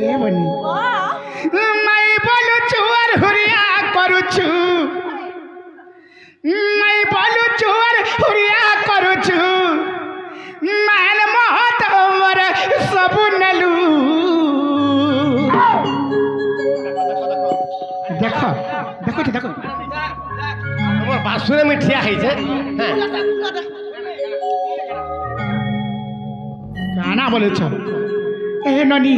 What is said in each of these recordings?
ए बनी मैं बोलू चुअर हुरिया करू छु मैं बोलू चुअर हुरिया करू छु मान महत ओवर सब नलू देखो देखो देखो मोर बासुरे में ठिया है जे गाना बोले छ ए ननी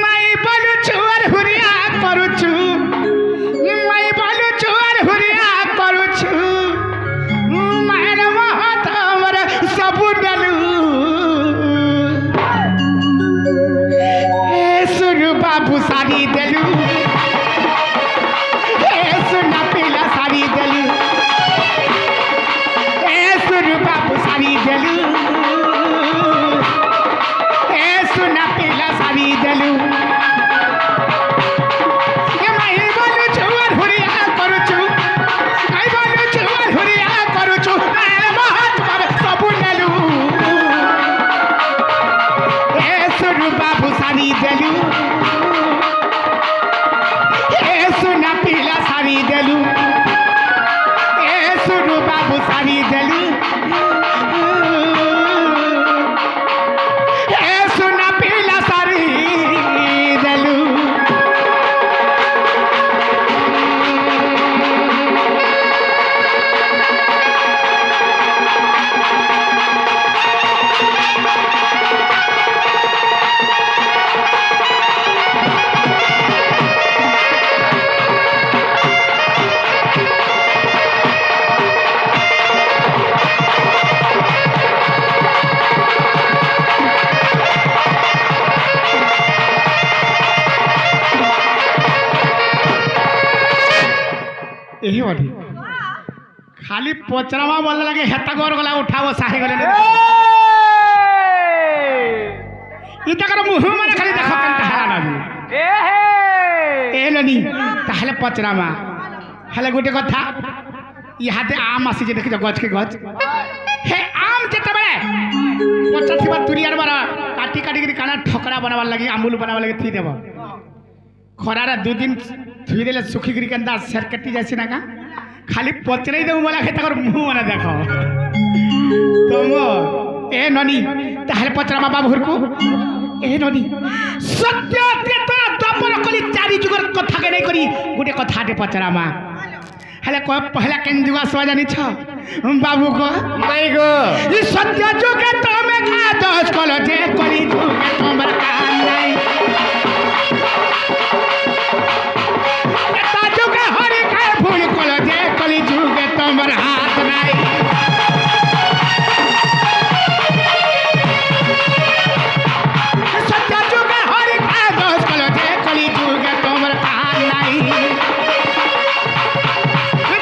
मैं बोलू चुअर हुरिया करू छु मैं बोलू चुअर हुरिया करू छु मान महत ओवर सब नलू ए सुरु बाबू सारी देलू ए सुना पीला सारी देलू ए सुरु बाबू सारी देलू ए सुना पीला सारी देलू ए मैं बोलू चुअर हुरिया करू छु मैं बोलू चुअर हुरिया करू छु मान महत ओवर सब नलू ए सुरु बाबू सारी देलू ए सुना पीला सारी देलू ए सुरु बाबू सारी देलू ए सुना पीला सारी देलू यही बाटी खाली पचरावा बोल लगे हेता गोर गला उठाओ साहे गले ई तकर मुंह माने खाली देखो कंटा हरा ना ए लनी ताहले पचरावा हेले गोटे कथा इहाते आम आसी जे देखि गछ के गछ हे आम जेते बळे पचा थिबा तुरियार बारा काटी काटी के काना ठोकरा बनावा लगी आमूल बनावा लगी थी देबो खरारा 2 दिन थुई देले सुखी गिरी कंदा सेर कट्टी जासी ना का खाली पचराई देबो मला के तकर मुंह माने देखो तमो ए ननी ताहले पचरामा बाबू घरको ए ननी सत्य त्रेता द्वापर कली चारि जुगर कथा के नै करी गुटे कथा दे पचरामा हेले को पहला केन जुगा सवा जानी छ बाबू को नहीं गो ई सत्य जुगे तमे का दस कलो जे कली जुगे तमर का नहीं त्रेता जुगे हरि काय फूल कलो जे कली जुगे तमर हाथ नहीं सत्य जुगे हरि काय दस कलो जे कली जुगे तमर का नहीं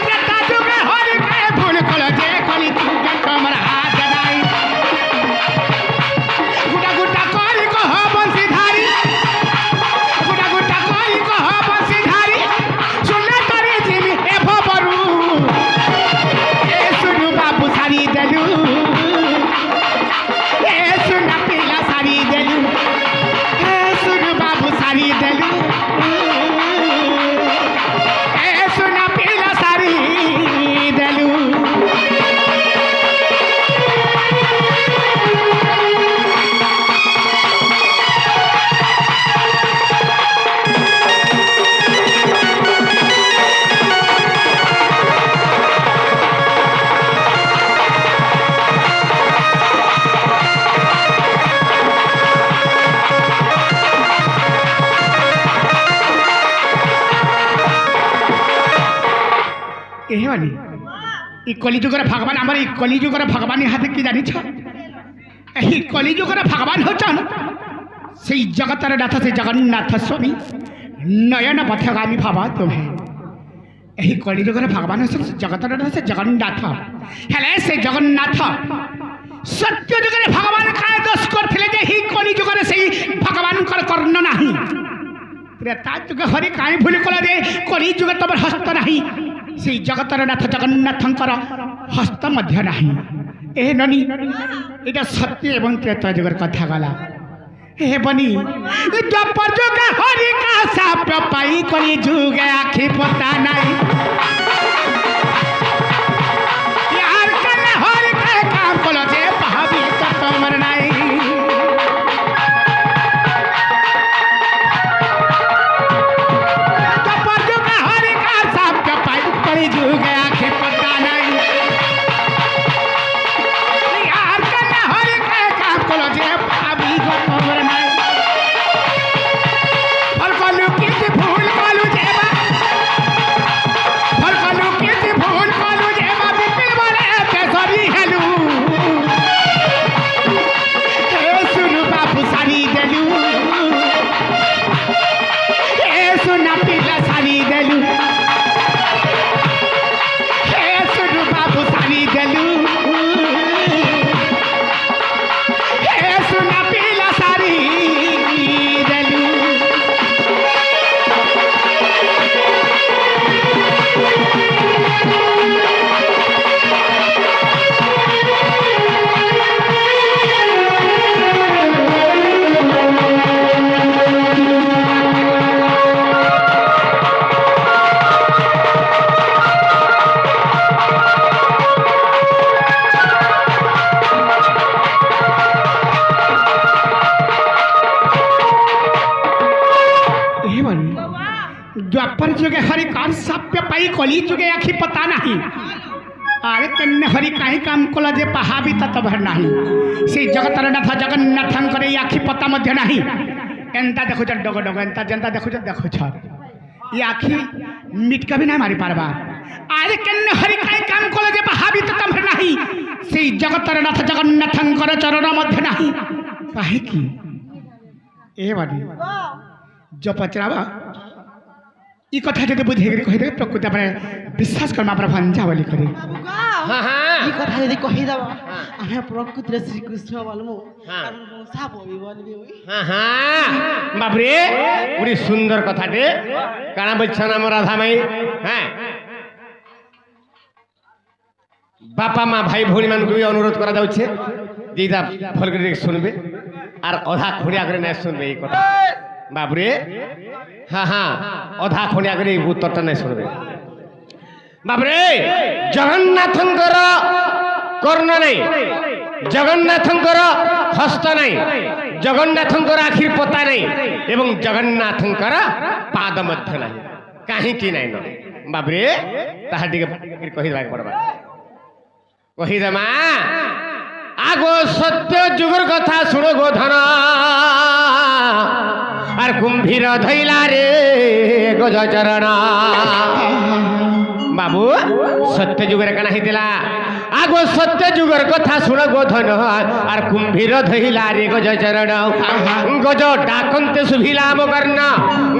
त्रेता जुगे हरि काय फूल कलो जे कली जुगे तमर हाथ नहीं गुटा गुटा करी को हो बंसीधारी गुटा गुटा करी को हो बंसीधारी सुनले तारी जीवी ए भबरू ए सुनु बाबू सारी देलू ए सुना पीला सारी देलू ए सुनु बाबू सारी देलू ए सुना पीला सारी देलू एहे वाली ई कलिजुगर भगवान हमर ई कलिजुगर भगवान हाथ की जानी छ एही कलिजुगर भगवान होचन से जगतर नाथ से जगन्नाथ स्वामी नयन पथगामी भावा तुम्हें एही कलिजुगर भगवान होचन जगतर नाथ से जगन्नाथ हेले से जगन्नाथ सत्य जुगरे भगवान काय दोष करथिले जे ही कलिजुगर से भगवान कर कर्ण नाही त्रेता जुग हरि काय भूल कला दे कलिजुग तबर हस्त नाही से जगतर नाथ जगन्नाथंकर हस्त मध्य नाही ए ननी एटा सत्य एवं त्रेता जुगर कथा गला हे बनी द्वापर जुग हरि का साप पाई कली जुग आखि पता नहीं यार कल हरि का काम कलो जे भाभी तो तमर नहीं द्वापर जुग हरि का साप पाई कली जुग आखि पता नहीं यार कल हरि का काम कलो जे भाभी तो तमर नहीं द्वापर जुगे हरि कार साप्य पाई कली जुगे आखि पता नहीं अरे कन्या हरि कहीं काम कला जे पहाबी तब नहीं से जगतर नाथ जगन्नाथ आखि पता मध्य नहीं एंता देखुच डग डग एंता जेंता देखुच देखुच ये आखि मिटका भी नहीं मारी पारबा अरे कन्या हरि कहीं काम कला जे पहाबी तब नहीं से जगतर नाथ जगन्नाथ चरण मध्य नहीं काहे की ए बाड़ी जो पचरावा ई कथा जदि बुझे कहीदे प्रकृति अपने विश्वास करमा पर भंजा बोली करे हां हां ई कथा जदि कहि दबा हमें प्रकृति श्री कृष्ण बोलमु साप होबी बोलबी हां हां बाप रे पूरी सुंदर कथाटे काना बच्चा नाम राधा माई हां बापा माँ भाई भौणी मान को भी अनुरोध करा जाउछे जेदा फल कर सुनबे आर अधा खोड़िया करे नै सुनबे ई कथा बाबरे हाँ हाँ अधा खोड़िया कर उत्तर नहीं शुणबे बाबरे जगन्नाथंकर कर्ण नहीं जगन्नाथंकर हस्त नहीं जगन्नाथंकर आखिर पता नहीं एवं जगन्नाथंकर पाद मध्य नहीं कहीं नहीं न बाबरे ताहा कहीदा पड़वा कहीदेमा आगो सत्य जुगर कथा शुण गोधन आर कुंभीर धैला रे गज चरण बाबू सत्य जुगर कना हितला आगो सत्य जुगर कथा शुण गोधन आर कुंभीर धैला रे गज चरण गज डाकंते सुभिला मकर्ण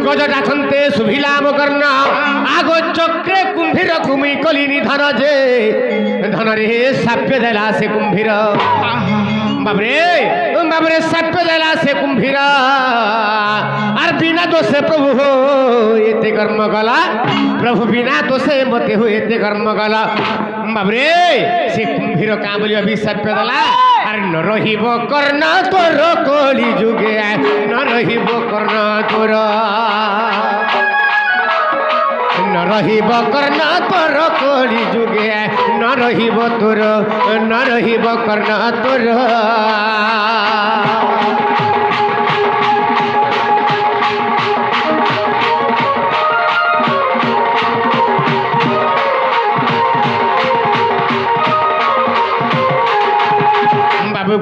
गज डाकंते सुभिला मकर्ण आगो चक्रे कुंभीर कुमी कली निधन जे धन रे साप्य देला से कुंभीर बाबरे साप्य देला से कुंभीर आर बिना दोषे प्रभु हो एते कर्म गला प्रभु बिना दोषे मते हो एते कर्म गला बाबरे से कुंभीर का बोली अभिशाप देला आर न रहिब कर्ण तोर कली जुगे न रहिब कर्ण तोर न रहिब कर्ण तोर कली जुगे न रहिब तोर न रहिब कर्ण तोर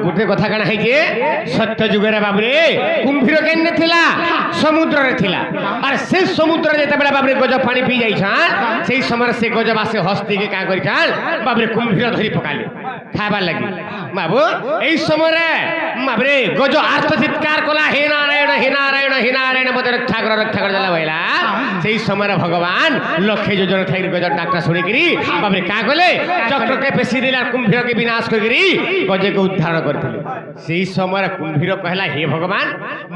गोटे कथा कण है सत्य जुगे बाबरे कुंभीर केने थिला समुद्र रे थिला और से समुद्र जेते बेला बाबरे गज पानी पी जाई छान से समय से गजबासे हस्ती के का करि छान बाबरे कुंभीर धरी पकाले खाबा लगी बाबू एई समय रे बाबरे गज आर्त चित्कार कला हे नारायण हे नारायण হি নারায়ণ মতে রক্ষা কর দেলা বইলা সেই সময় ভগবান লক্ষে যোজন থাই গজর ডাক্তার শুনিকি বাবরে কা কলে চক্রকে পেশি দিলা কুম্ভীরকে বিনাশ করিকি গজকে উদ্ধার করଥିଲେ সেই সময় কুম্ভীর কহিলা হে ভগবান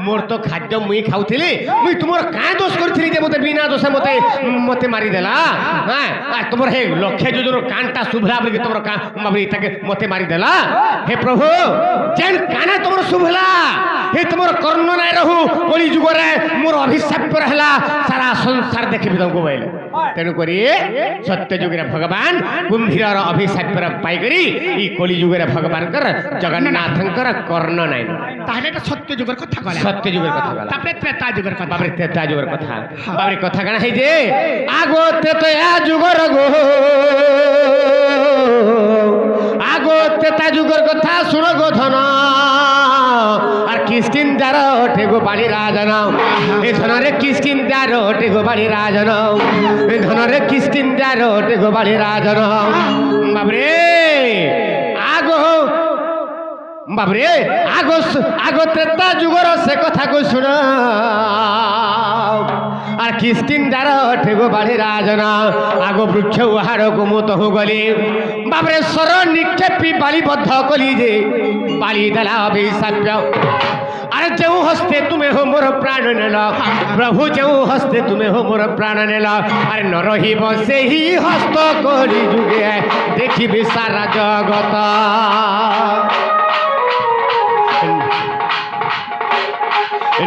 মোর তো খাদ্য মুই খাউଥିଲି মুই তোমার কা দোষ করছিলি যে মতে বিনা দোষে মতে মতে মারি দেলা হ্যাঁ আর তোমার হে লক্ষে যোজন কানটা শুভলা বলি তোমার কা বাবরে তাকে মতে মারি দেলা হে প্রভু যেন কানা তোমার শুভলা হে তোমার কর্ণ নাই রহু কলি যুগরে মোর অভিশাপ রহলা সারা সংসার দেখিবি তোমাকে বইলে তেণু করি সত্য যুগরে ভগবান কুম্ভীরর অভিশাপ পাই করি এই কলি যুগরে ভগবানকর জগন্নাথঙ্কর কর্ণ নাই তাহলে এটা সত্য যুগের কথা কলা সত্য যুগের কথা গলা তারপরে ত্রেতা যুগের কথা বাবরে ত্রেতা যুগের কথা বাবরে কথা কানা হই যে আগো ত্রেতা যুগর গো আগো ত্রেতা যুগের কথা শুনো গো ধন আর কিষ্কিন্দার ওঠে গো বাড়ি রাজন এ ধনরে কিষ্কিন্দার ওঠে গো বাড়ি রাজন এ ধনরে কিষ্কিন্দার ওঠে গো বাড়ি রাজন বাবরে আগো বাবরে আগো আগো ত্রেতা যুগর সে কথা কো শুনো আর কিষ্কিন্দার ওঠে গো বাড়ি রাজন আগো বৃক্ষ উহার কুমুত হু গলি বাবরে সর নিক্ষেপি বালিবদ্ধ কলি যে বালি দেলা অভিশাপ্য আরে যে হস্তে তুমি হো মোর প্রাণ নেল প্রভু যে হস্তে তুমি হো মোর প্রাণ নেল আরে ন রহিব সেই হস্ত কলি যুগে দেখিবি সারা জগত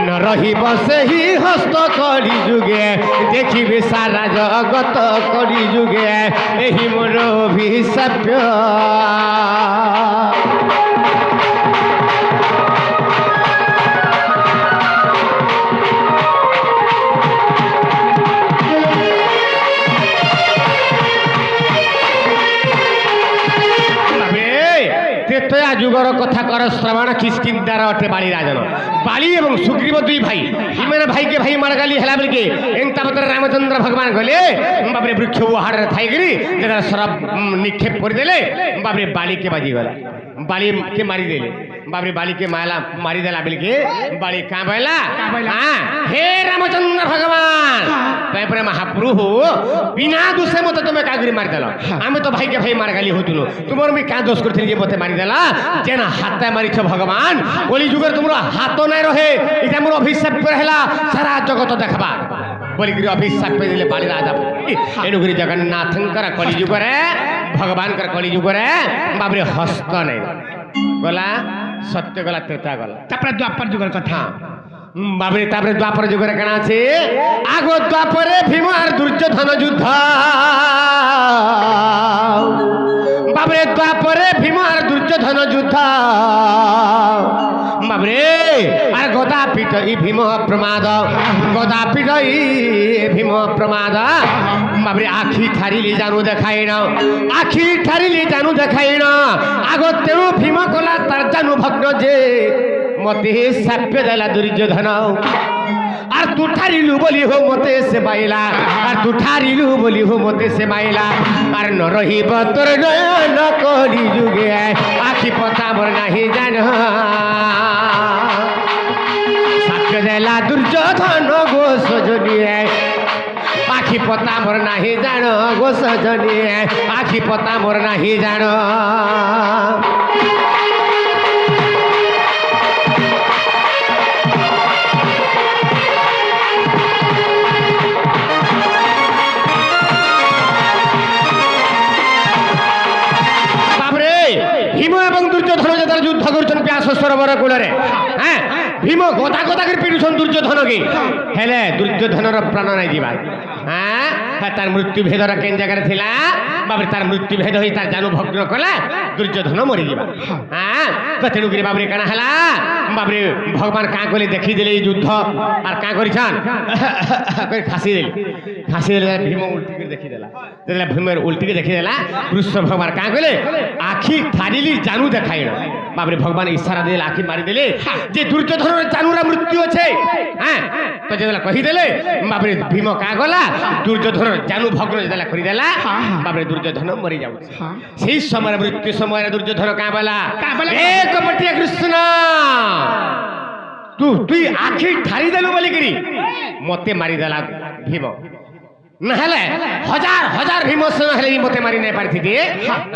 ন রহিব সেই হস্ত কলি যুগে দেখিবি সারা জগত কলি যুগে এই মোর অভিশাপ্য ত্রেতয়া যুগর কথা কর শ্রবণ কিষ্কিন্দার অটে বালি রাজন বালি এবং সুগ্রীব দুই ভাই ইমানে ভাইকে ভাই মারগালি হেলা বলিকে এন্তা মতরে রামচন্দ্র ভগবান গলে বাবরে বৃক্ষ উহারে থাইগরি যেটা সরব নিক্ষেপ করে দেলে বাবরে বালিকে বাজি গলা বালিকে মারি দেলে বাবরে বালিকে মারি দেলা বলিকে বালি কাঁবাইলা হ্যাঁ হে রামচন্দ্র ভগবান তারপরে মহাপ্রভু বিনা দোষে মতো তুমি কাগরি মারি দেল আমি তো ভাইকে ভাই মারগালি হতুলো তোমার আমি কা দোষ করছিলি যে মতে মারি দেলা যেন হাতে মারিছ ভগবান কলি যুগের তোমরা হাত নাই রহে এটা মোর অভিশাপ করে হেলা সারা জগত দেখবা বলিকি অভিশাপ করে দিলে বালি রাজা এনুকরি জগন্নাথঙ্কর কলি যুগরে ভগবানকর কলি যুগরে বাবরে হস্ত নাই গলা সত্য গলা ত্রেতা গলা তারপরে দ্বাপর যুগের কথা বাবরে তারপরে দ্বাপর যুগের কেন আছে আগো দ্বাপরে ভীম আর দুর্যোধন যুদ্ধ বাবরে দ্বাপরে ভীম আর দুর্যোধন যুদ্ধ বাবরে আর গদা পিঠ ই ভীম প্রমাদ গদা পিঠ ই ভীম প্রমাদ বাবরে আখি ঠারিলি জানু দেখাই না আখি ঠারিলি জানু দেখাই না আগো তেণু ভীম কলা তার জানু ভগ্ন যে মতে সাপ্য দেলা দুর্যোধন আর তু ঠারিলু বলি হো মতে সে বাইলা আর তু ঠারিলু বলি হো মতে সে বাইলা আর ন রহিব তোর নয়ন কলি যুগে আখি পতা মোর নাহি জান সাপ্য দেলা দুর্যোধন গো সজনী আখি পতা মোর নাহি জান গো সজনী আখি পতা মোর নাহি জান ভীম এবং দুর্যোধন যেতার যুদ্ধ করছেন ব্যাস সরোবর কূଳରେ হ্যাঁ ভীম গদা গদা করে পিটুছন দুর্যোধনকে হেলে দুর্যোধনর প্রাণ নাই ଯିବା হ্যাঁ তার মৃত্যু ভেদর কেন জায়গায় ଥିଲା বাবরে তার মৃত্যু ভেদ হয়ে তার জানু ভগ্ন কলা দুর্যোধন মরি ଯିବା হ্যাঁ তো তেণুকরি বাবরে কাଣା হেলা বাবরে ভগবান কাঁ কলে দেখি দেলে এই যুদ্ধ আর কাঁ করিছান ফাঁসি দেলে ভীম উল্টি করে দেখি দেলা যেতলে ভীমের উল্টিকে দেখি দেলা কৃষ্ণ ভগবান কাঁ কলে আখি ঠারিলি জানু দেখাই না বাবরে ভগবান ইশারা দিলে আখি মারি দেলে যে দুর্যোধনের জানুরা মৃত্যু আছে হ্যাঁ তো যেতলে কহিদেলে বাবরে ভীম কাঁ গলা দুর্যোধনের জানু ভগ্ন যেতলে করিদেলা বাবরে দুর্যোধন মরি যাଉଛି সেই সময় মৃত্যু সময় দুর্যোধন কাঁ বলা এক পটিয়া কৃষ্ণ তুই আখি ঠারি দেলু বলিকি মতে মারিদেলা ভীম নহলে হাজার হাজার ভীম সেনা হলে মতে মারি নাই পারিথিতি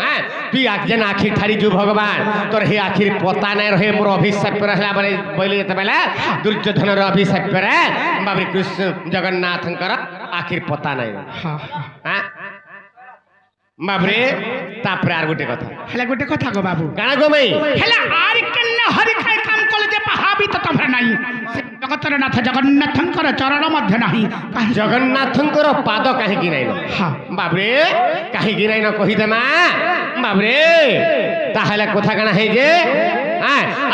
হ্যাঁ তুই যেন আখি ঠারি যু ভগবান তোর হে আখির পতা নাই রহে মোর অভিশাপ রহলা বলে যেতবেলে দুর্যোধনর অভিশাপ রে বাবরি কৃষ্ণ জগন্নাথঙ্কর আখির পতা নাই হ্যাঁ বাবরে তারপরে আর গোটে কথা হেলে গোটে কথা গো বাবু কাଣା গমাই হেলে আর কেন হরি খাই কাম কলে যে পাহাবি তো তোমরা নাই জগতর নাথ জগন্নাথঙ্কর চরণ মধ্য নাই জগন্নাথঙ্কর পাদ কাহিকি নাই হ্যাঁ বাবরে কাহিকি নাই কহিদে মা বাবরে তাহলে কথা কাଣା হই যে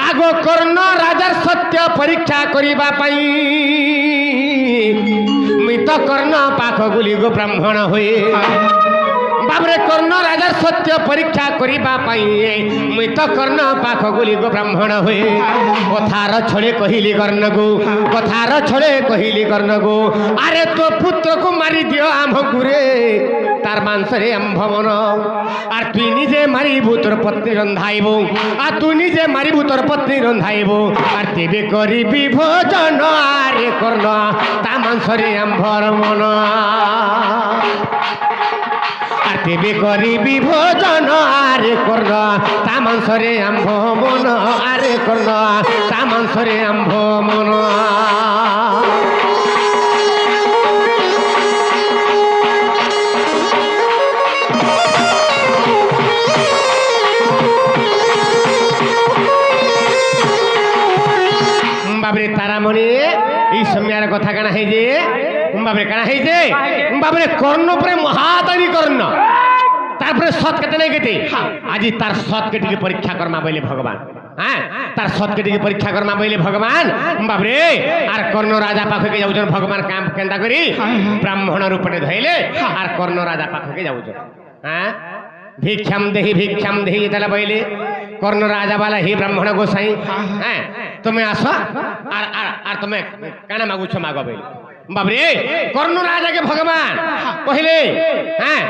আগ কর্ণ রাজার সত্য পরীক্ষা করিবা পাই মৃত কর্ণ পাখ গুলি গো ব্রাহ্মণ হয়ে বাবরে কর্ণ রাজার সত্য পরীক্ষা করিবা পাই মৃত কর্ণ পাখ গুলি গো ব্রাহ্মণ হয়ে কথার ছড়ে কহিলি কর্ণগু কথার ছড়ে কহিলি কর্ণগু আরে তো পুত্রকু মারি দিও আমকু রে তার মাংসরে আম্ভ মন আর তুই নিজে মারিবু তোর পত্নী রন্ধাইব আর তুই নিজে মারিবু তোর পত্নী রন্ধাইব আর তেবে করিবি ভোজন আরে কর্ণ তা মাংসরে আম্ভর মন আর তেবে করিবি ভোজন আরে কর্ণ তা মাংসরে আম্ভ মন আরে কর্ণ তা মাংসরে আম্ভ মন বাবরে তারামণি এই সময়ের কথা কানা হই যে বাবরে কানা হই যে বাবরে কর্ণ পরে মহাদানী কর্ণ তারপরে সৎ কেটে নাই কেটে আজি তার সৎ কেটিকে পরীক্ষা কর্মা বলে ভগবান হ্যাঁ তার সৎ কেটিকে পরীক্ষা কর্মা বলে ভগবান বাবরে আর কর্ণ রাজা পাখকে যাউছন ভগবান কাম কেন্দা করি ব্রাহ্মণ রূপে ধইলে আর কর্ণ রাজা পাখকে যাউছন হ্যাঁ ভিক্ষাম দেহি যেটা বইলে কর্ণ রাজা বালা হে ব্রাহ্মণ গোসাই হ্যাঁ তুমি আস আর আর আর তুমি কানা মাগুছ মাগ বইলে বাবরে কর্ণ রাজাকে ভগবান কহিলে হ্যাঁ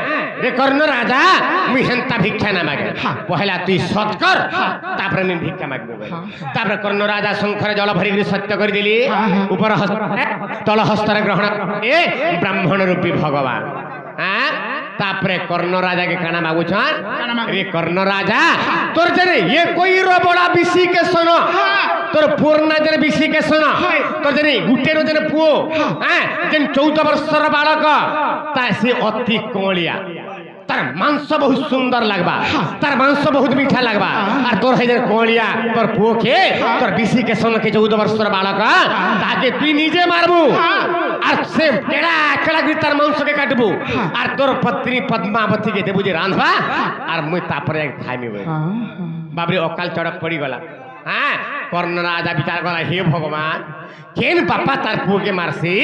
রে কর্ণ রাজা মুই হেন্তা ভিক্ষা না মাগে পহলা তুই সৎ কর তারপরে আমি ভিক্ষা মাগবে তারপরে কর্ণ রাজা শঙ্খরে জল ভরি সত্য করে দিলি উপর হস্ত তল হস্তরে গ্রহণ এ ব্রাহ্মণ রূপী ভগবান হ্যাঁ তারপরে কর্ণ রাজাকে কানা মাগুছন রে কর্ণ রাজা তোর জেনে এ কইর বড়া বিসি কে শোনো তোর পুরনা জেনে বিসি কে শোনো তোর জেনে গুটের জেনে পুও হ্যাঁ যেন 14 বর্ষর বালক তা সে অতি কমলিয়া তার মাংস বহুত সুন্দর লাগবা তার মাংস বহুত মিঠা লাগবা আর তোর হেজের কমলিয়া তোর পুওকে তোর বিসি কে শোনো কে 14 বর্ষর বালক তাকে তুই নিজে মারবু আর সে কেড়া কেড়া করে তার মাংসকে কাটবো আর তোর পত্নী পদ্মাবতীকে দেবু যে রাঁধবা আর মুই তারপরে খাইমি বাবরে অকাল চড়ক পড়ি গলা হ্যাঁ কর্ণ রাজা বিচার করা হে ভগবান কেন বাপা তার পুকে মারছি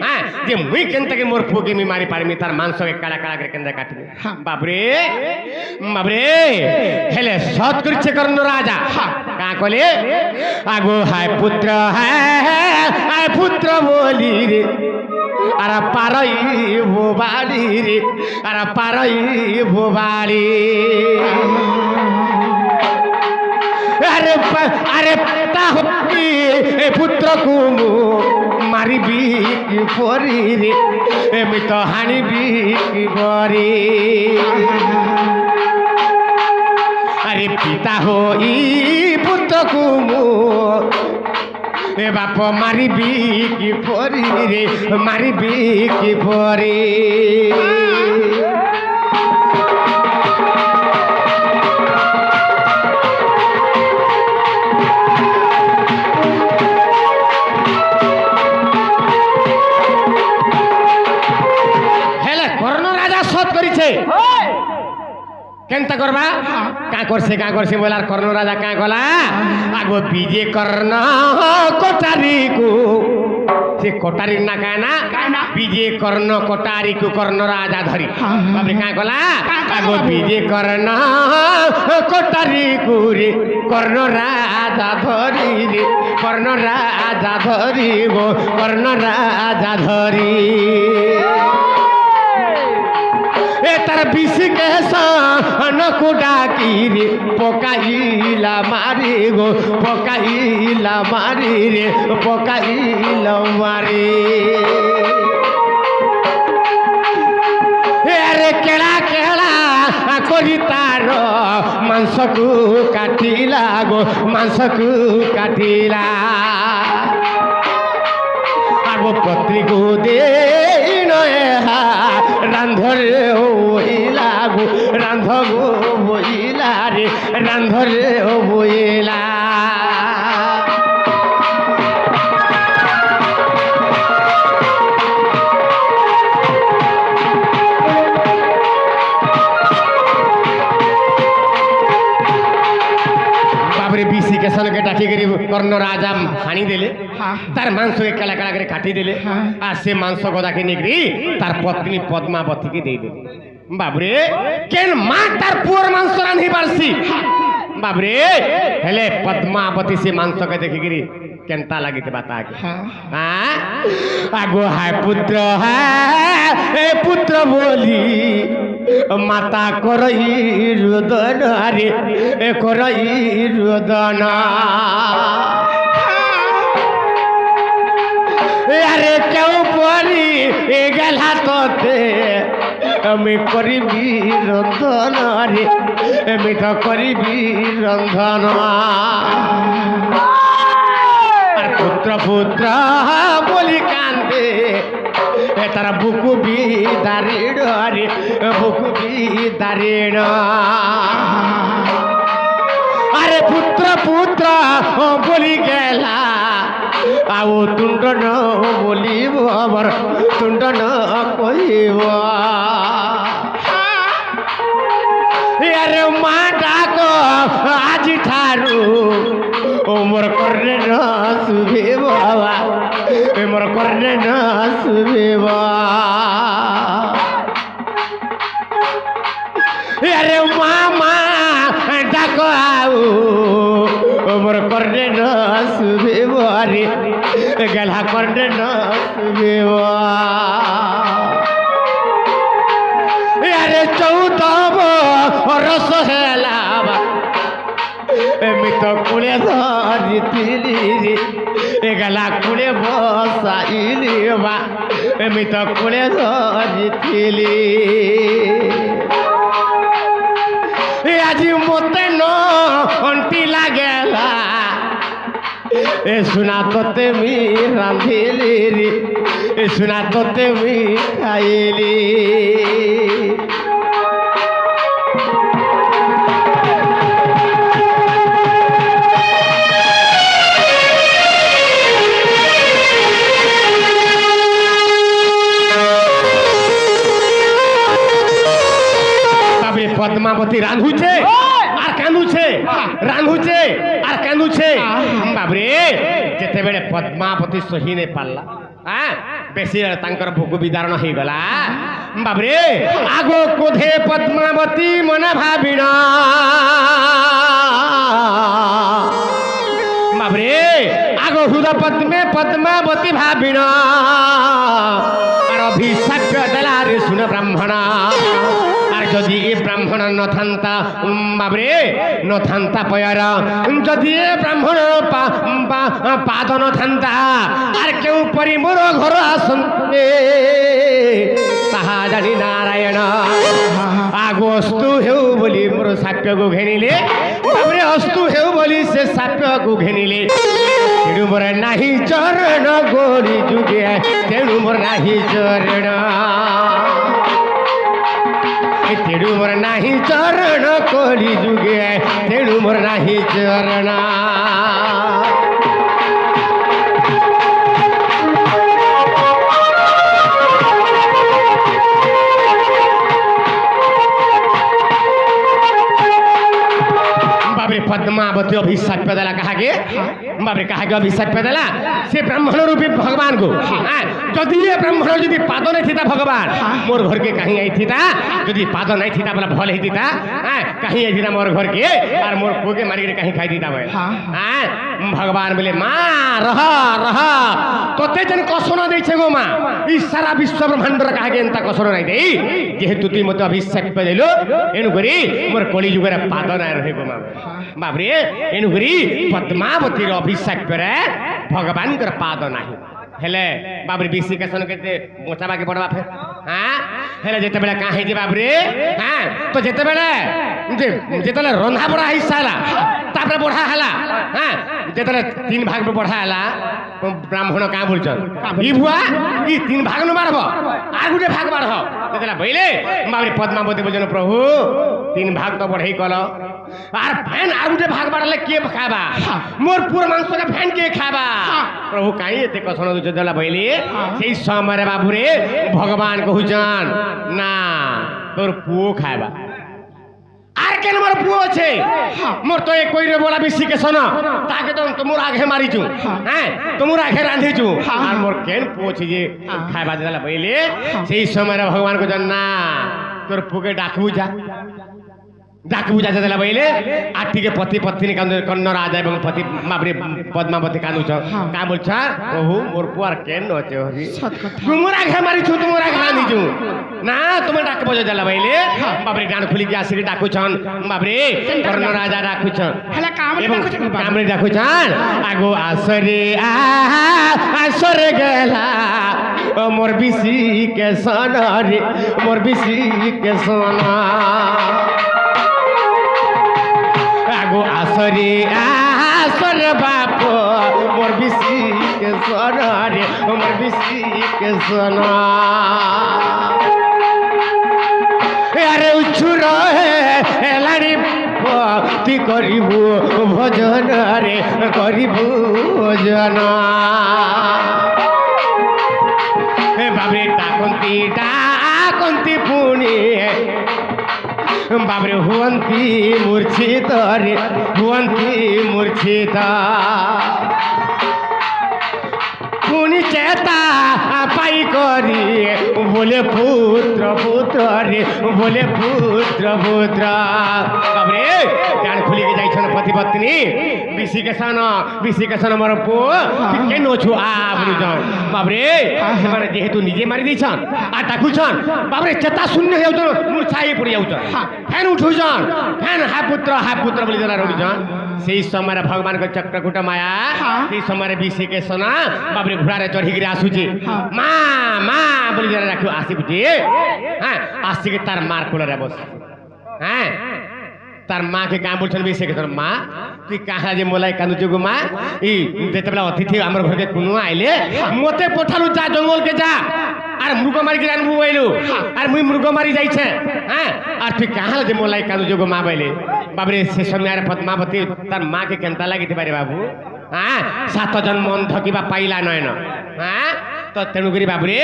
হ্যাঁ যে মুই কেন থেকে মোর পুকে মি মারি পারিমি তার মাংসকে কাড়া কাড়া করে কেন কাটবি বাবরে বাবরে হেলে সৎ করছে কর্ণ রাজা কা কলে আগো হায় পুত্র বলি রে আর পারই বাড়ি রে আর পারই বাড়ি আরে আরে তা হবি পুত্র কুমু মারিবি কি পরি রে এমি তো হানিবি কি পরি আরে পিতা হই পুত্র কুমু এ বাপ মারিবি কি পরি রে মারিবি কি পরি হেলে কর্ণ রাজা সৎ করিছে কেনতা করবা কা করছে বলার কর্ণ রাজা কা গলা আগো বিজে কর্ণ কোটারিকু সে কোটারি না কানা বিজে কর্ণ কোটারিকু কর্ণ রাজা ধরি বাবরে কা গলা আগো বিজে কর্ণ কোটারিকু রে কর্ণ রাজা ধরি রে কর্ণ রাজা ধরি গো কর্ণ রাজা ধরি तार बिसी के सन को डाकी रे पकाइला मारी गो पकाइला मारी रे पकाइला मारी अरे केड़ा केड़ा करी तार मांस को काटिला गो मांस को काटिला आगो पत्री को दे रांधरे बोइला गो रांध गो बोइला रे रांधरे बोइला बिसी के सन के डाठी करी कर्ण राजा हानी देले तार मांस के कला कला करे काटी देले आ से मांस गदा के निकरी तार पत्नी पद्मावती के दे देले बाबरे केन मां तार पुअर मांस रांधी पारसी बाबरे हेले पद्मावती से मांस के देखि गिरी केनता लागिते बता के हां आगो हाय पुत्र बोली माता करई रुदन रे करई रुदन अरे क्यों परी ए गला तोते আমি করিবি রন্ধন রে আমি তো করিবি রন্ধন আর পুত্র পুত্র বলি কান্দে তারা বুকু বি দারিণ রে বুকু বি দারিণ আরে পুত্র পুত্র বলি গেলা আও তুণ্ড ন বলিব আমার তুণ্ড ন কইব আরে মা ডাক আজি ঠারু ও মোর করলে ন শুভে বাবা মোর করলে ন শুভে আরে মা মা ডাক আও মোর করলে ন শুভে রে গেলা করলে ন শুভে আরে 14 রস হেলা আমি তো কুড়ে ধরিতিলি রে গেলা কুড়ে বসাইলি বা আমি তো কুড়ে ধরিতিলি আজি মতে ন অন্টি লাগেলা এ সুনা তোতে মি রাঁধিলি রে এ সুনা তোতে মি খাইলি पद्मावती रांधुचे আর কান্দুছে রাঁধুছে আর কান্দুছে বাবরে যেতে বেড়ে পদ্মাবতী সহি নে পারলা হ্যাঁ বেশি তাঙ্কর ভোগ বিদারণ হয়ে গলা বাবরে আগো কোধে পদ্মাবতী মনে ভাবিণ বাবরে আগো হুদ পদ্মে পদ্মাবতী ভাবিণ আর অভিশাপ দেলা রে শুন ব্রাহ্মণ যদি এ ব্রাহ্মণ নথান্তা বাবরে নথান্তা পয়ার যদি এ ব্রাহ্মণ পাদ নথান্তা আর কেউ পরি মোর ঘর আসন্তে তাহা জানি নারায়ণ আগো অস্তু হেউ বলি মোর সাপ্যকু ঘেনিলে বাবরে অস্তু হেউ বলি সে সাপ্যকু ঘেনিলে তেণু মোর নাহি চরণ গরি যুগে তেণু মোর নাহি চরণ তেণু মোর নাহি চরণ কলি যুগে তেণু মোর নাহি চরণ बाबरे पद्मावती अभिशाप देला कहा के बाबरे कहा के अभिशाप देला से ब्राह्मण रूपी भगवान को जदि ये ब्राह्मण जदि पाद नहीं थीता भगवान मोर घर के कहीं आई थीता जदि पाद नहीं थीता बोला भल ही थीता कहीं आई थीता मोर घर के और मोर को के मारी के कहीं खाई दीता मैं भगवान बोले मां रह रह तो তোতে যেন কষণ দিয়েছে গো মা এই সারা বিশ্ব ব্রহ্মাণ্ডর কাহাকে এন্তা কষণ নাই দেই যেহেতু তুই মতো অভিশাপ দেলু এনু করি মোর কলি যুগের পাদ নাই রহে গো মা বাবরে এনু করি পদ্মাবতীর অভিশাপরে ভগবানଙ୍କର পাদ ନାହିଁ হেলে বাবরে বিশিকেশন কেতে বচাবাকে পড়বা ফের হ্যাঁ হেলে যেতেবেলে কাঁ হয়েছে বাবরে হ্যাঁ তো যেতেবেলে যেতেবেলে রন্ধা বড়া হয়ে সারা তারপরে বড়া হেলা হ্যাঁ যেতেবেলে 3 ভাগ বড়া হেলা ব্রাহ্মণ কাঁ বলছন ই ভুয়া ই 3 ভাগ নো মারব আর গুটে ভাগ মারহ যেতেবেলে বইলে বাবরে পদ্মাবতী বলছেন প্রভু 3 ভাগ তো বড়াই কল আর ফ্যান আর গুটে ভাগ বাড়ালে কে খাবা মোর পুরো মাংসকে ফ্যান কে খাবা প্রভু কাই এতে কষণ দেলা বইলে সেই সময় বাবুরে ভগবান কহুছন না তোর পুও খাইবা আর কেন মোর পুও আছে মোর তো এক কইরে বলা বিশিকেশন তাকে তো তোমর আগে মারিছু হ্যাঁ তোমর আগে রাঁধিছু আর মোর কেন পুও আছে যে খাইবা দেলা বইলে সেই সময় ভগবান কহুছন না তোর পুকে ডাকবু যা ডাকবু যা দেলা বইলে আর ঠিক পতি পত্নী কন্ন রাজা এবং পতি বাবরে পদ্মাবতী কাঁদুছ কা বলছ প্রভু মোর পুয়ার কেন আছে হরি তোমর আগে মারিছু তোমর আগে রাঁধিছু না তুমি ডাকবো দেলা বইলে বাবরে গান খুলিকি আসিকি ডাকুছন বাবরে কর্ণ রাজা ডাকুছন হেলা কামরে ডাকুছন আগো আসরে আসরে গেলা মোর বিশি কে সোনা রে মোর বিশি কে সোনা আগো আসরে আসরে বাপ মোর বিশি কে সোনা রে মোর বিশি কে সোনা আরে উচ্ছুর হেলারি তুই করিবু ভজন রে করিবু ভজন বাবরে ডাকন্তি পুনি বাবরে হুয়ন্তি মূর্ছিত রে হুয়ন্তি মূর্ছিত পুনি চেতা পাই করি বলে পুত্র পুত্র রে বলে পুত্র পুত্র বাবরে গান খুলিকে যাইছন পতি পত্নী বিশিকেশন মোর পুଅ কেন অছু বলুছন বাবরে ସେମାନେ যেহেতু নিজে মারি দিয়েছন আর ডাকুছন বাবরে চেতা শূন্য হয়ে যাউছন মূর্ছা হয়ে পড়ি যাউছন ফেন উঠুছন ফেন হা পুত্র বলি যারা রুছন সেই সময় ভগবান চক্রকূট মায়া সেই সময় বিশিকেশন বাবরে ঘোড়ারে চড়িকি আসুছি মা মা বলি যারা রাখি আসিবুছি হ্যাঁ আসিকি তার মার কোলরে বস হ্যাঁ তার মাকে কাঁ বলছেন বিশিকেশন মা তুই কাহা যে মোলাই কান্দুଛୁ গো মা এই যেতবেলা অতিথি আমার ঘরকে কোনো আইলে মতে পঠালু যা জঙ্গলকে যা আর মৃগ মারিকি আনবু বইলু আর মুই মৃগ মারি যাইছে হ্যাঁ আর তুই কাহা যে মোলাই কান্দুଛୁ গো মা বইলে বাবরে সে সময় পদ্মাবতী তার মাকে কেনতা লাগিতে পারে বাবু হ্যাঁ 7 জন্ম অন্ধ কিবা পাইলা নয়ন হ্যাঁ তো তেণুকরি বাবরে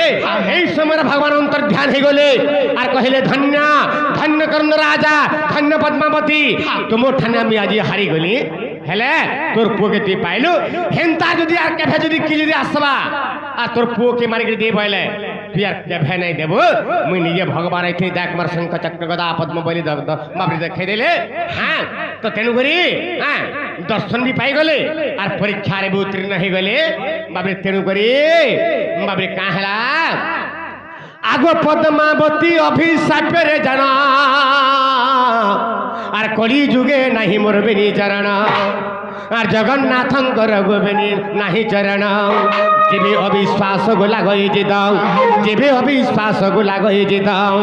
এই সময় ভগবান অন্তর ধ্যান হয়ে গলে আর কহিলে ধন্য ধন্য কর্ণ রাজা ধন্য পদ্মাবতী তোমার ঠানে আমি আজ হারি গলি হেলে তোর পুকে তুই পাইলু হেন্তা যদি আর কেভে যদি কি যদি আসবা আর তোর পুকে মারিকি দিয়ে বইলে তুই আর কেভে নাই দেব মুই নিজে ভগবান আইতে দেখ মার শঙ্খ চক্র গদা পদ্ম বলি বাবরে দেখাই দিলে হ্যাঁ তো তেণুকরি হ্যাঁ দর্শন বি পাই গলে আর পরীক্ষারে বি উত্তীর্ণ হয়ে গলে বাবরে তেণুকরি বাবরে কাঁ হেলা আগো পদ্মাবতী অভিশাপেরে জানা আর কলি যুগে নাহি মোর বেনি চরণ আর জগন্নাথঙ্কর গোবেনি নাহি চরণ যেবে অবিশ্বাস গোলা গইছে দাও যেবে অবিশ্বাস গোলা গইছে দাও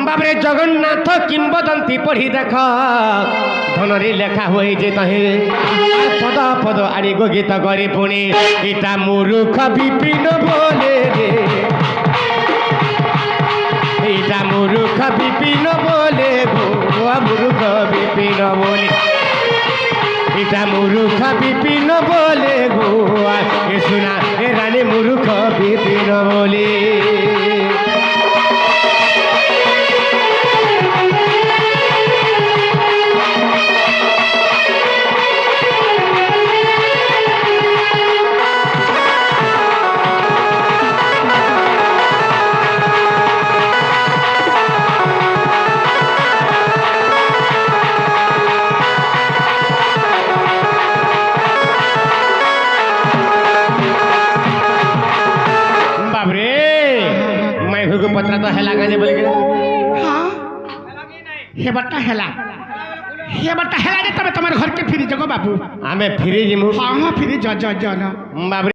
বাবরে জগন্নাথ কিংবদন্তি পড়ি দেখ ধনরে লেখা হয়েছে তাহে আর পদ পদ আনি গো গীত করে পুনি এটা মূর্খ বিপিন বলে রে এটা মূর্খ বিপিন বলে গো মূর্খ বিপিন বলে এটা মূর্খ বিপিন বলে গো শোনা এ রানী মূর্খ বিপিন বলে ପଚରା ତ ହେଲା କାଁ ଯେ ବୋଲିକିରି ହଁ ହେବାରଟା ହେଲା ଯେ ତମେ ତମର ଘରକେ ଫିରି ଯାଅ ବାବୁ ଆମେ ଫିରି ଯିମୁ ହଁ ହଁ ଫିରି ଜ ଜ ଜ ବାବୁରେ